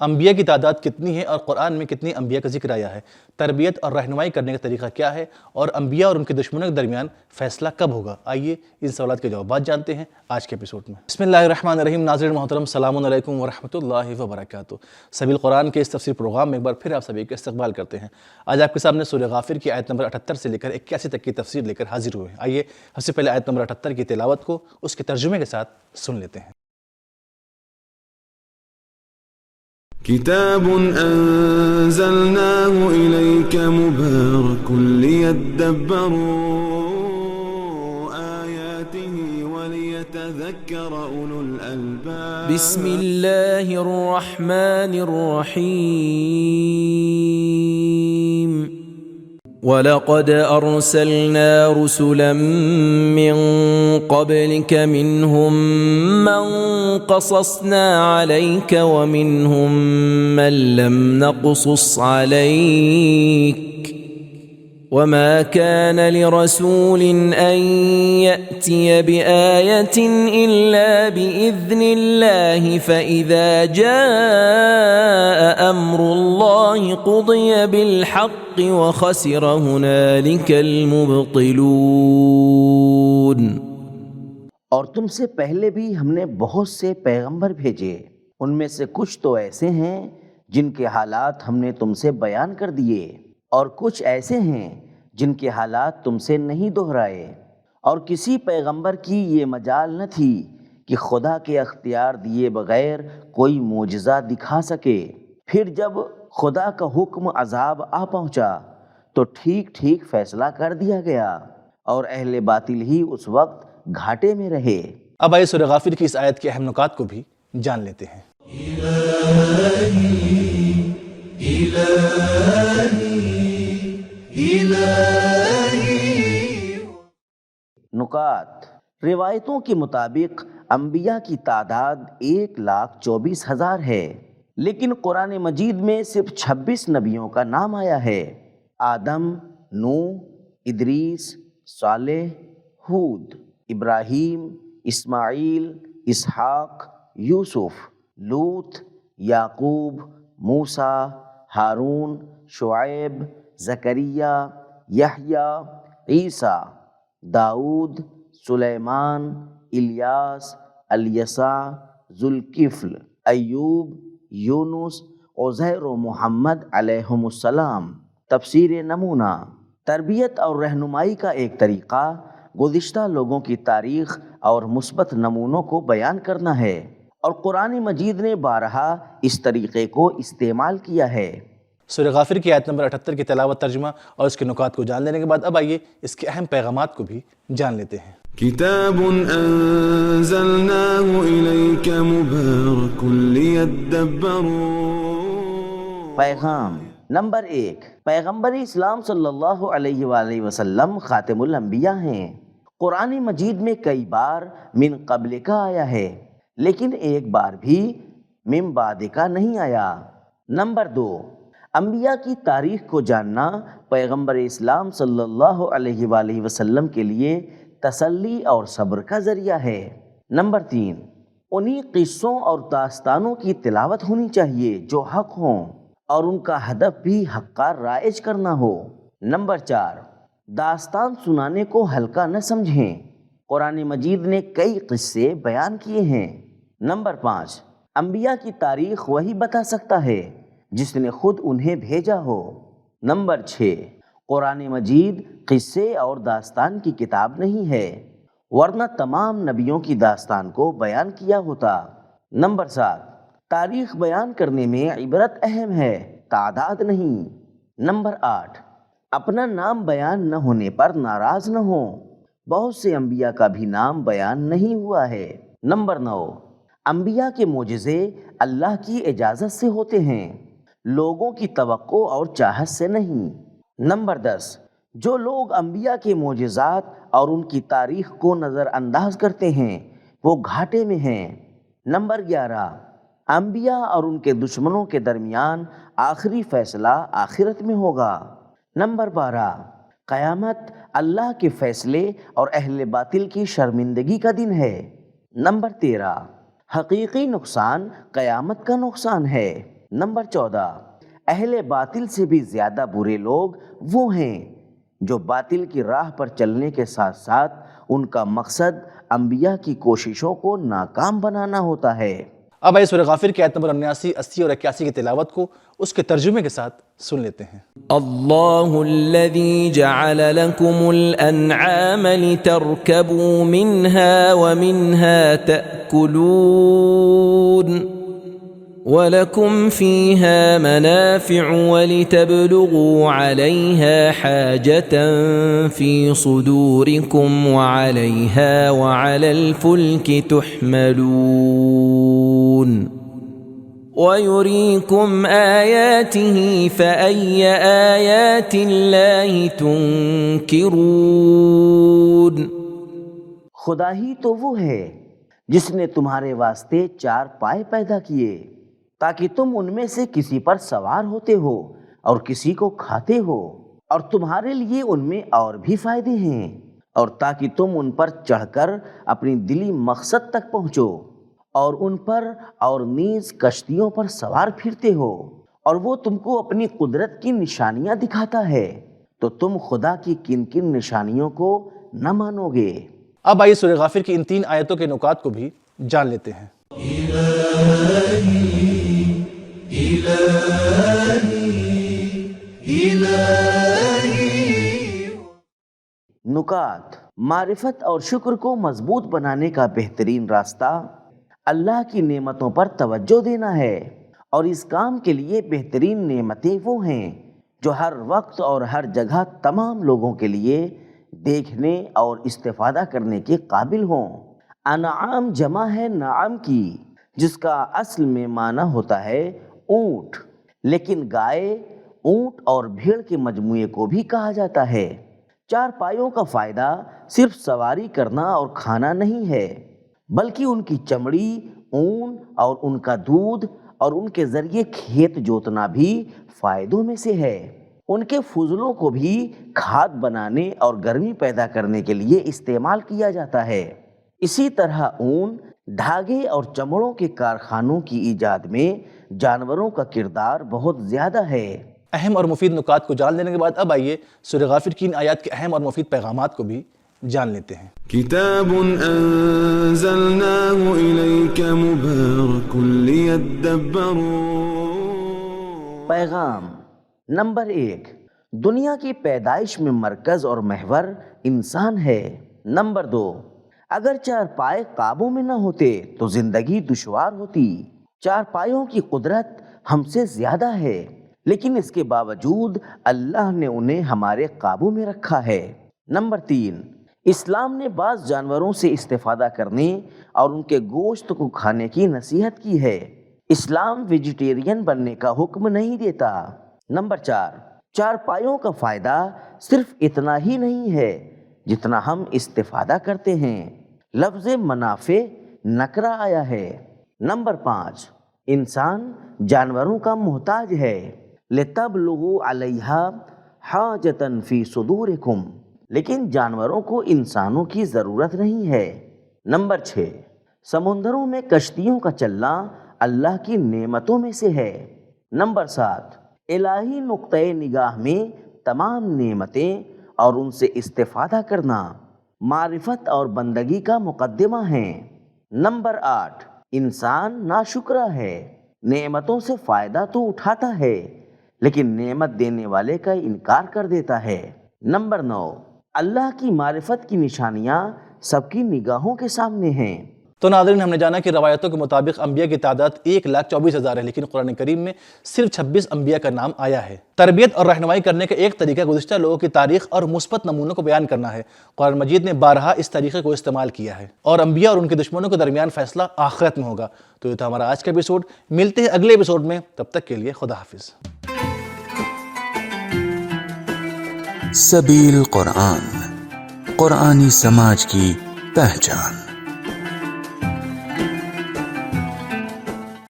انبیاء کی تعداد کتنی ہے اور قرآن میں کتنی انبیاء کا ذکر آیا ہے؟ تربیت اور رہنمائی کرنے کا طریقہ کیا ہے؟ اور انبیاء اور ان کے دشمنوں کے درمیان فیصلہ کب ہوگا؟ آئیے ان سوالات کے جوابات جانتے ہیں آج کے ایپیسوڈ میں۔ بسم اللہ الرحمن الرحیم۔ ناظرین محترم، السلام علیکم ورحمۃ اللہ وبرکاتہ۔ سبیل قرآن کے اس تفسیر پروگرام میں ایک بار پھر آپ سبھی کا استقبال کرتے ہیں۔ آج آپ کے سامنے سورہ غافر کی آیت نمبر 78 سے لے کر 81 تک کی تفسیر لے کر حاضر ہوئے ہیں۔ آئیے سب سے پہلے آیت نمبر 78 کی تلاوت کو اس کے ترجمے کے ساتھ سن لیتے ہیں۔ كتاب أنزلناه إليك مبارك ليدبروا آياته وليتذكر أولو الألباب بسم الله الرحمن الرحيم وَلَقَدْ أَرْسَلْنَا رُسُلًا مِّن قَبْلِكَ مِنْهُم مَّن قَصَصْنَا عَلَيْكَ وَمِنْهُم مَّن لَّمْ نَقْصُصْ عَلَيْكَ وَمَا كَانَ لِرَسُولٍ أَن يَأْتِيَ بِآيَةٍ إِلَّا بِإِذْنِ اللَّهِ فَإِذَا جَاءَ أَمْرُ اللَّهِ قُضِيَ بِالْحَقِّ وَخَسِرَ هُنَالِكَ الْمُبْطِلُونَ۔ اور تم سے پہلے بھی ہم نے بہت سے پیغمبر بھیجے، ان میں سے کچھ تو ایسے ہیں جن کے حالات ہم نے تم سے بیان کر دیے، اور کچھ ایسے ہیں جن کے حالات تم سے نہیں دہرائے، اور کسی پیغمبر کی یہ مجال نہ تھی کہ خدا کے اختیار دیے بغیر کوئی معجزہ دکھا سکے۔ پھر جب خدا کا حکم عذاب آ پہنچا تو ٹھیک ٹھیک فیصلہ کر دیا گیا، اور اہل باطل ہی اس وقت گھاٹے میں رہے۔ اب آئیے سورہ غافر کی اس آیت کے اہم نکات کو بھی جان لیتے ہیں۔ نکات: روایتوں کے مطابق انبیاء کی تعداد 1,24,000 ہے، لیکن قرآن مجید میں صرف 26 نبیوں کا نام آیا ہے: آدم، نوح، ادریس، صالح، ہود، ابراہیم، اسماعیل، اسحاق، یوسف، لوط، یعقوب، موسیٰ، ہارون، شعیب، زکریا، یحییٰ، عیسیٰ، داؤد، سلیمان، الیاس، الیسع، ذوالکفل، ایوب، یونس، عزیر و محمد علیہم السلام۔ تفسیر نمونہ: تربیت اور رہنمائی کا ایک طریقہ گزشتہ لوگوں کی تاریخ اور مثبت نمونوں کو بیان کرنا ہے، اور قرآن مجید نے بارہا اس طریقے کو استعمال کیا ہے۔ سورہ غافر کی آیت نمبر 78 کی تلاوت، ترجمہ اور اس کے نکات کو جان لینے کے بعد اب آئیے اس کے اہم پیغامات کو بھی جان لیتے ہیں۔ كتاب أنزلناه إليك مبارك ليدبروا۔ پیغام نمبر 1، پیغمبر اسلام صلی اللہ علیہ وآلہ وسلم خاتم الانبیاء ہیں۔ قرآن مجید میں کئی بار من قبل کا آیا ہے، لیکن ایک بار بھی من بعد کا نہیں آیا۔ نمبر 2، انبیاء کی تاریخ کو جاننا پیغمبر اسلام صلی اللہ علیہ وآلہ وسلم کے لیے تسلی اور صبر کا ذریعہ ہے۔ نمبر 3، انہی قصوں اور داستانوں کی تلاوت ہونی چاہیے جو حق ہوں، اور ان کا ہدف بھی حق کا رائج کرنا ہو۔ نمبر 4، داستان سنانے کو ہلکا نہ سمجھیں، قرآن مجید نے کئی قصے بیان کیے ہیں۔ نمبر 5، انبیاء کی تاریخ وہی بتا سکتا ہے جس نے خود انہیں بھیجا ہو۔ نمبر 6، قرآن مجید قصے اور داستان کی کتاب نہیں ہے، ورنہ تمام نبیوں کی داستان کو بیان کیا ہوتا۔ نمبر 7، تاریخ بیان کرنے میں عبرت اہم ہے، تعداد نہیں۔ نمبر 8، اپنا نام بیان نہ ہونے پر ناراض نہ ہوں، بہت سے انبیاء کا بھی نام بیان نہیں ہوا ہے۔ نمبر 9، انبیاء کے معجزے اللہ کی اجازت سے ہوتے ہیں، لوگوں کی توقع اور چاہت سے نہیں۔ نمبر 10، جو لوگ انبیاء کے معجزات اور ان کی تاریخ کو نظر انداز کرتے ہیں وہ گھاٹے میں ہیں۔ نمبر 11، انبیاء اور ان کے دشمنوں کے درمیان آخری فیصلہ آخرت میں ہوگا۔ نمبر 12، قیامت اللہ کے فیصلے اور اہل باطل کی شرمندگی کا دن ہے۔ نمبر 13، حقیقی نقصان قیامت کا نقصان ہے۔ نمبر 14، اہل باطل سے بھی زیادہ برے لوگ وہ ہیں جو باطل کی راہ پر چلنے کے ساتھ ساتھ ان کا مقصد انبیاء کی کوششوں کو ناکام بنانا ہوتا ہے۔ اب آئیے سورہ غافر کی آیت نمبر 79، 80 اور 81 کی تلاوت کو اس کے ترجمے کے ساتھ سن لیتے ہیں۔ اللہ الذي جعل لكم الأنعام لتركبوا منها ومنها تأكلون وَلَكُمْ فِيهَا مَنَافِعُ وَلِتَبْلُغُوا عَلَيْهَا حَاجَةً فِي صُدُورِكُمْ وَعَلَيْهَا وَعَلَى الْفُلْكِ تُحْمَلُونَ وَيُرِيكُمْ آيَاتِهِ فَأَيَّ آيَاتِ اللَّهِ تُنْكِرُونَ۔ خدا ہی تو وہ ہے جس نے تمہارے واسطے 4 پائے پیدا کیے تاکہ تم ان میں سے کسی پر سوار ہوتے ہو اور کسی کو کھاتے ہو، اور تمہارے لیے ان میں اور بھی فائدے ہیں، اور تاکہ تم ان پر چڑھ کر اپنی دلی مقصد تک پہنچو، اور ان پر اور نیز کشتیوں پر سوار پھرتے ہو، اور وہ تم کو اپنی قدرت کی نشانیاں دکھاتا ہے، تو تم خدا کی کن کن نشانیوں کو نہ مانو گے۔ اب آئیے سورہ غافر کی ان 3 آیتوں کے نکات کو بھی جان لیتے ہیں۔ نکات: معرفت اور شکر کو مضبوط بنانے کا بہترین راستہ اللہ کی نعمتوں پر توجہ دینا ہے، اور اس کام کے لیے بہترین نعمتیں وہ ہیں جو ہر وقت اور ہر جگہ تمام لوگوں کے لیے دیکھنے اور استفادہ کرنے کے قابل ہوں۔ انعام جمع ہے نعام کی، جس کا اصل میں معنی ہوتا ہے اونٹ، لیکن گائے، اونٹ اور بھیڑ کے مجموعے کو بھی کہا جاتا ہے۔ 4 پایوں کا فائدہ صرف سواری کرنا اور کھانا نہیں ہے، بلکہ ان کی چمڑی، اون اور ان کا دودھ اور ان کے ذریعے کھیت جوتنا بھی فائدوں میں سے ہے۔ ان کے فضلوں کو بھی کھاد بنانے اور گرمی پیدا کرنے کے لیے استعمال کیا جاتا ہے۔ اسی طرح اون، دھاگے اور چمڑوں کے کارخانوں کی ایجاد میں جانوروں کا کردار بہت زیادہ ہے۔ اہم اور مفید نکات کو جان لینے کے بعد اب آئیے سورہ غافر کی ان آیات کے اہم اور مفید پیغامات کو بھی جان لیتے ہیں۔ كتاب أنزلناه إليك مبارك ليدبروا۔ پیغام نمبر 1، دنیا کی پیدائش میں مرکز اور محور انسان ہے۔ نمبر 2، اگر 4 پائے قابو میں نہ ہوتے تو زندگی دشوار ہوتی۔ 4 پایوں کی قدرت ہم سے زیادہ ہے، لیکن اس کے باوجود اللہ نے انہیں ہمارے قابو میں رکھا ہے۔ نمبر 3، اسلام نے بعض جانوروں سے استفادہ کرنے اور ان کے گوشت کو کھانے کی نصیحت کی ہے۔ اسلام ویجیٹیرین بننے کا حکم نہیں دیتا۔ نمبر 4 پایوں کا فائدہ صرف اتنا ہی نہیں ہے جتنا ہم استفادہ کرتے ہیں۔ لفظ منافع نکرہ آیا ہے۔ نمبر 5، انسان جانوروں کا محتاج ہے۔ لِتَبْلُغُوا عَلَيْهَا حَاجَةً فِي صُدُورِكُمْ، لیکن جانوروں کو انسانوں کی ضرورت نہیں ہے۔ نمبر 6، سمندروں میں کشتیوں کا چلنا اللہ کی نعمتوں میں سے ہے۔ نمبر 7، الہی نقطۂ نگاہ میں تمام نعمتیں اور ان سے استفادہ کرنا معرفت اور بندگی کا مقدمہ ہیں۔ نمبر 8، انسان ناشکرا ہے، نعمتوں سے فائدہ تو اٹھاتا ہے لیکن نعمت دینے والے کا انکار کر دیتا ہے۔ نمبر 9، اللہ کی معرفت کی نشانیاں سب کی نگاہوں کے سامنے ہیں۔ تو ناظرین، ہم نے جانا کہ روایتوں کے مطابق انبیاء کی تعداد 1,24,000 ہے، لیکن قرآن کریم میں صرف 26 انبیاء کا نام آیا ہے۔ تربیت اور رہنمائی کرنے کا ایک طریقہ گزشتہ لوگوں کی تاریخ اور مثبت نمونوں کو بیان کرنا ہے۔ قرآن مجید نے بارہا اس طریقے کو استعمال کیا ہے، اور انبیاء اور ان کے دشمنوں کے درمیان فیصلہ آخرت میں ہوگا۔ تو یہ تھا ہمارا آج کا ایپیسوڈ، ملتے ہیں اگلے ایپیسوڈ میں، تب تک کے لیے خدا حافظ۔ سبیل قرآن، قرآنی سماج کی پہچان۔